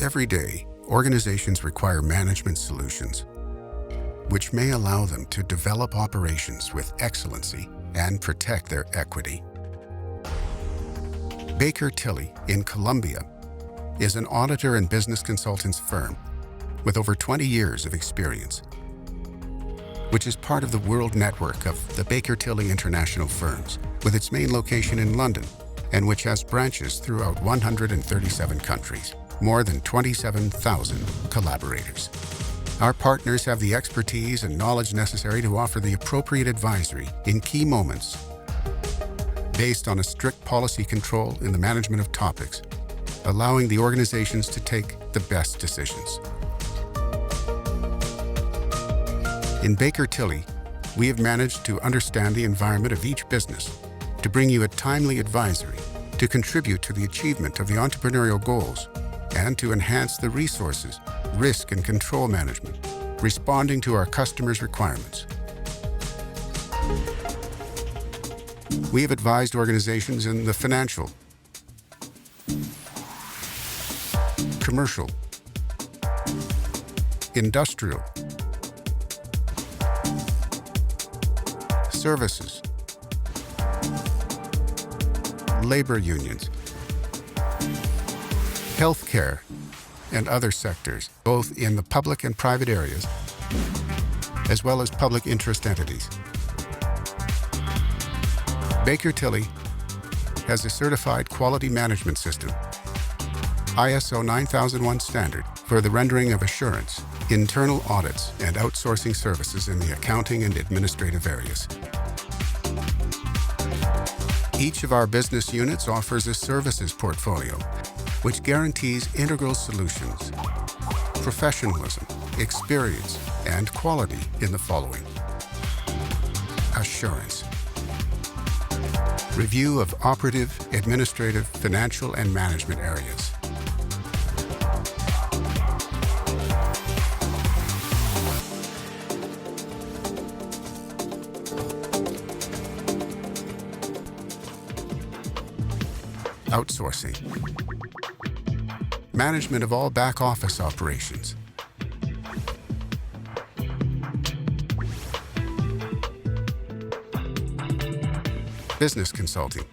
Every day, organizations require management solutions, which may allow them to develop operations with excellency and protect their equity. Baker Tilly in Colombia is an auditor and business consultants firm with over 20 years of experience, which is part of the world network of the Baker Tilly International firms, with its main location in London, and which has branches throughout 137 countries, more than 27,000 collaborators. Our partners have the expertise and knowledge necessary to offer the appropriate advisory in key moments, based on a strict policy control in the management of topics, allowing the organizations to take the best decisions. In Baker Tilly, we have managed to understand the environment of each business, to bring you a timely advisory, to contribute to the achievement of the entrepreneurial goals, and to enhance the resources, risk and control management, responding to our customers' requirements. We have advised organizations in the financial, commercial, industrial, services, labor unions, healthcare, and other sectors, both in the public and private areas, as well as public interest entities. Baker Tilly has a certified quality management system, ISO 9001 standard, for the rendering of assurance, internal audits, and outsourcing services in the accounting and administrative areas. Each of our business units offers a services portfolio, which guarantees integral solutions, professionalism, experience, and quality in the following: assurance, review of operative, administrative, financial, and management areas, outsourcing, management of all back-office operations, business consulting,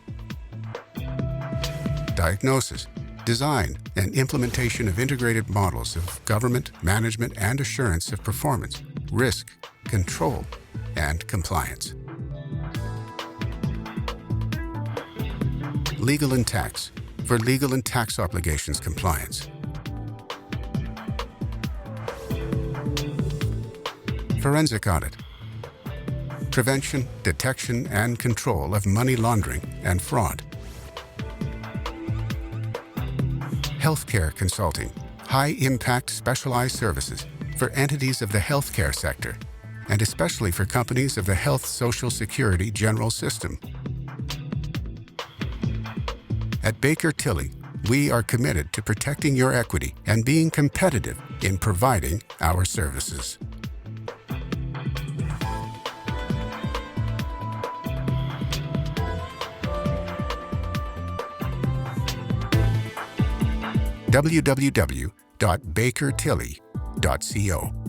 diagnosis, design, and implementation of integrated models of government, management, and assurance of performance, risk, control, and compliance. Legal and tax, for legal and tax obligations compliance. Forensic audit, prevention, detection, and control of money laundering and fraud. Healthcare consulting, high-impact specialized services for entities of the healthcare sector, and especially for companies of the Health Social Security General System. At Baker Tilly, we are committed to protecting your equity and being competitive in providing our services. www.bakertilly.co